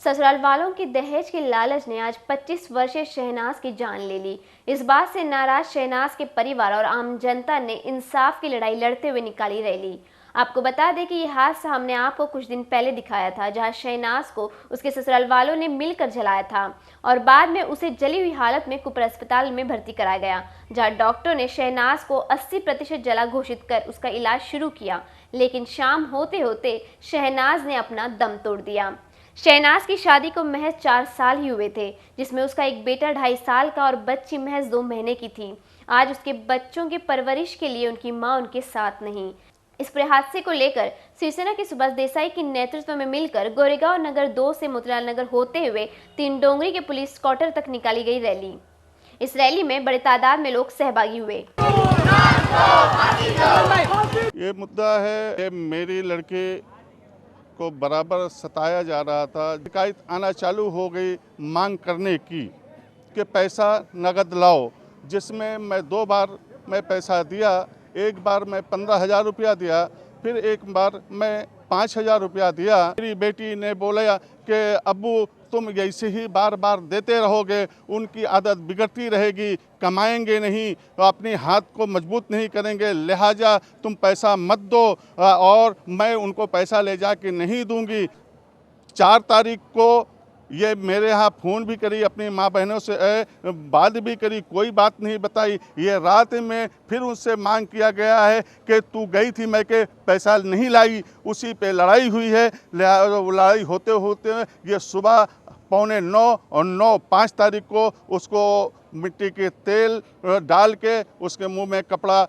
ससुराल वालों की दहेज की लालच ने आज 25 वर्षीय शहनाज की जान ले ली। इस बात से नाराज शहनाज के परिवार और आम जनता ने इंसाफ की लड़ाई लड़ते हुए निकाली रैली। आपको बता दें कि यह हादसा हमने आपको कुछ दिन पहले दिखाया था, जहां शहनाज को उसके ससुराल वालों ने मिलकर जलाया था और बाद में उसे जली हुई हालत में कुपर अस्पताल में भर्ती कराया गया, जहां डॉक्टर ने शहनाज को 80% जला घोषित कर उसका इलाज शुरू किया। लेकिन शाम होते होते शहनाज ने अपना दम तोड़ दिया। शहनाज की शादी को महज 4 साल ही हुए थे, जिसमें उसका एक बेटा 2.5 साल का और बच्ची महज 2 महीने की थी। आज उसके बच्चों की परवरिश के लिए उनकी मां उनके साथ नहीं। इस पूरे हादसे को लेकर शिवसेना के सुभाष देसाई के नेतृत्व में मिलकर गोरेगांव नगर 2 से मोतीलाल नगर होते हुए 3 डोंगरी के पुलिस क्वार्टर तक निकाली गई रैली। इस रैली में बड़ी तादाद में लोग सहभागी हुए। ये मुद्दा है कि मेरी लड़की को बराबर सताया जा रहा था। शिकायत आना चालू हो गई मांग करने की कि पैसा नगद लाओ, जिसमें मैं 2 बार मैं पैसा दिया। एक बार मैं 15,000 रुपया दिया, फिर एक बार मैं 5,000 रुपया दिया। मेरी बेटी ने बोला कि अब्बू तुम ऐसे ही बार बार देते रहोगे, उनकी आदत बिगड़ती रहेगी, कमाएंगे नहीं, अपने हाथ को मजबूत नहीं करेंगे, लिहाजा तुम पैसा मत दो और मैं उनको पैसा ले जाके नहीं दूंगी। 4 तारीख को ये मेरे यहाँ फ़ोन भी करी, अपनी माँ बहनों से बात भी करी, कोई बात नहीं बताई। ये रात में फिर उनसे मांग किया गया है कि तू गई थी मैं के पैसा नहीं लाई, उसी पे लड़ाई हुई है। लड़ाई होते होते ये सुबह 8:45 और 9-5 तारीख को उसको मिट्टी के तेल डाल के उसके मुंह में कपड़ा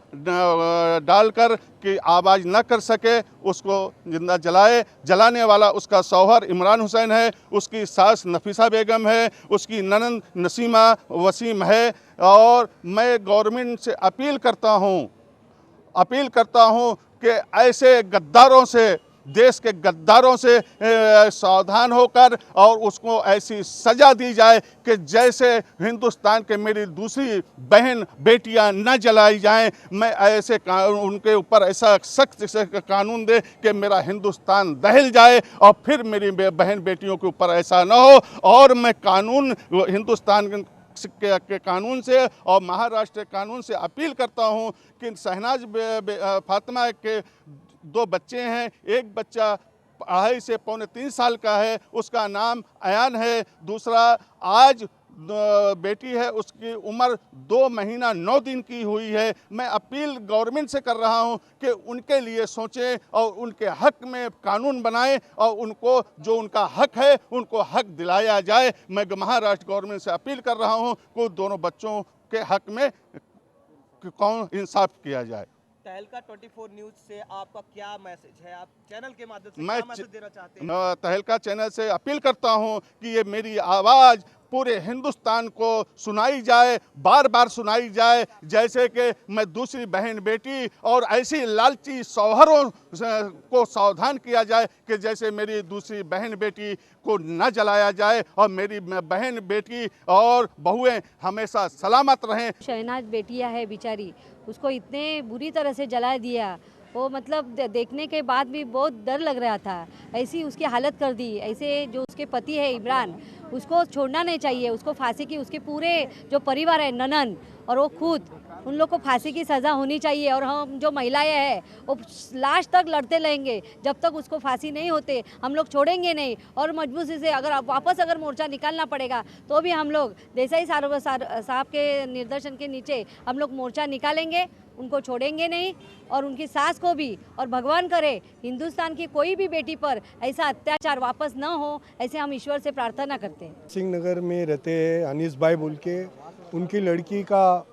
डालकर कि आवाज़ न कर सके उसको जिंदा जलाए। जलाने वाला उसका शौहर इमरान हुसैन है, उसकी सास नफीसा बेगम है, उसकी ननंद नसीमा वसीम है। और मैं गवर्नमेंट से अपील करता हूं कि ऐसे गद्दारों से, देश के गद्दारों से सावधान होकर और उसको ऐसी सज़ा दी जाए कि जैसे हिंदुस्तान के मेरी दूसरी बहन बेटियां न जलाई जाएं। मैं ऐसे उनके ऊपर ऐसा सख्त से कानून दे कि मेरा हिंदुस्तान दहल जाए और फिर मेरी बहन बेटियों के ऊपर ऐसा न हो। और मैं कानून हिंदुस्तान के कानून से और महाराष्ट्र के कानून से अपील करता हूं कि शहनाज फातिमा के 2 बच्चे हैं। एक बच्चा 2.5 से 3 साल का है, उसका नाम अयान है। दूसरा आज बेटी है, उसकी उम्र 2 महीना 9 दिन की हुई है। मैं अपील गवर्नमेंट से कर रहा हूं कि उनके लिए सोचें और उनके हक में कानून बनाएं और उनको जो उनका हक है उनको हक दिलाया जाए। मैं महाराष्ट्र गवर्नमेंट से अपील कर रहा हूं कि दोनों बच्चों के हक में कौन इंसाफ किया जाए। तहलका 24 न्यूज से आपका क्या मैसेज है? आप चैनल के माध्यम से क्या मैसेज देना चाहते हैं? मैं तहलका चैनल से अपील करता हूं कि ये मेरी आवाज़ पूरे हिंदुस्तान को सुनाई जाए, बार बार सुनाई जाए, जैसे कि मैं दूसरी बहन बेटी और ऐसी लालची शौहरों को सावधान किया जाए कि जैसे मेरी दूसरी बहन बेटी को न जलाया जाए और मेरी बहन बेटी और बहुएं हमेशा सलामत रहें। शहनाज बेटियां है बेचारी, उसको इतने बुरी तरह से जला दिया। वो मतलब देखने के बाद भी बहुत डर लग रहा था। ऐसी उसकी हालत कर दी। ऐसे जो उसके पति है इमरान, उसको छोड़ना नहीं चाहिए, उसको फांसी की, उसके पूरे जो परिवार है ननन और वो खुद, उन लोग को फांसी की सज़ा होनी चाहिए। और हम जो महिलाएं हैं वो लास्ट तक लड़ते रहेंगे, जब तक उसको फांसी नहीं होते हम लोग छोड़ेंगे नहीं। और मजबूती से अगर वापस अगर मोर्चा निकालना पड़ेगा तो भी हम लोग देसाई साहब के निर्देशन के नीचे हम लोग मोर्चा निकालेंगे, उनको छोड़ेंगे नहीं। और उनकी सास को भी, और भगवान करे हिंदुस्तान की कोई भी बेटी पर ऐसा अत्याचार वापस न हो, ऐसे हम ईश्वर से प्रार्थना करते हैं। सिंह नगर में रहते हैं अनीस भाई बोल के, उनकी लड़की का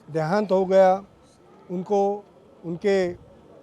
देहांत हो गया। उनको उनके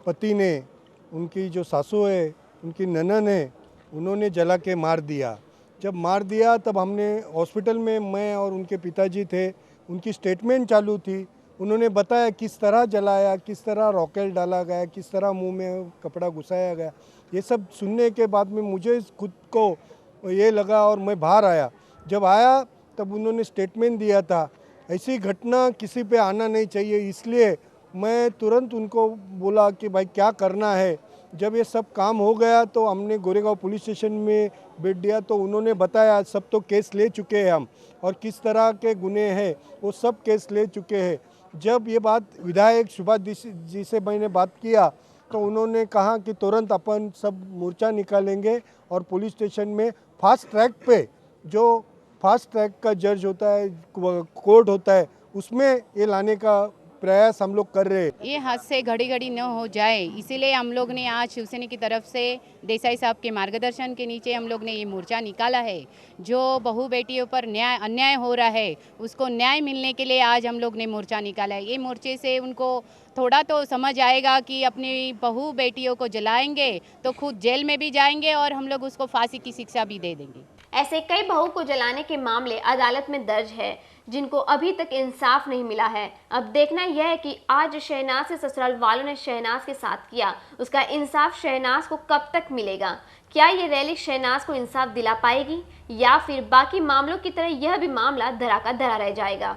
पति ने, उनकी जो सासू है, उनकी ननन है, उन्होंने जला के मार दिया। जब मार दिया तब हमने हॉस्पिटल में, मैं और उनके पिताजी थे, उनकी स्टेटमेंट चालू थी। उन्होंने बताया किस तरह जलाया, किस तरह रॉकेट डाला गया, किस तरह मुंह में कपड़ा घुसाया गया। ये सब सुनने के बाद में मुझे खुद को ये लगा और मैं बाहर आया। जब आया तब उन्होंने स्टेटमेंट दिया था। ऐसी घटना किसी पे आना नहीं चाहिए, इसलिए मैं तुरंत उनको बोला कि भाई क्या करना है। जब ये सब काम हो गया तो हमने गोरेगांव पुलिस स्टेशन में भेज दिया, तो उन्होंने बताया सब तो केस ले चुके हैं हम, और किस तरह के गुने हैं वो सब केस ले चुके हैं। जब ये बात विधायक सुभाष जी से मैंने बात किया तो उन्होंने कहा कि तुरंत अपन सब मोर्चा निकालेंगे और पुलिस स्टेशन में फास्ट ट्रैक पे, जो फास्ट ट्रैक का जज होता है, कोर्ट होता है, उसमें ये लाने का प्रयास हम लोग कर रहे हैं। ये हादसे घड़ी घड़ी न हो जाए, इसीलिए हम लोग ने आज शिवसेना की तरफ से देसाई साहब के मार्गदर्शन के नीचे हम लोग ने ये मोर्चा निकाला है। जो बहू बेटियों पर अन्याय हो रहा है उसको न्याय मिलने के लिए आज हम लोग ने मोर्चा निकाला है। ये मोर्चे से उनको थोड़ा तो समझ आएगा कि अपनी बहू बेटियों को जलाएंगे तो खुद जेल में भी जाएंगे और हम लोग उसको फांसी की शिक्षा भी दे देंगे। ऐसे कई बहू को जलाने के मामले अदालत में दर्ज है जिनको अभी तक इंसाफ नहीं मिला है। अब देखना यह है कि आज शहनाज के ससुराल वालों ने शहनाज के साथ किया, उसका इंसाफ शहनाज को कब तक मिलेगा? क्या ये रैली शहनाज को इंसाफ दिला पाएगी या फिर बाकी मामलों की तरह यह भी मामला धरा का धरा रह जाएगा?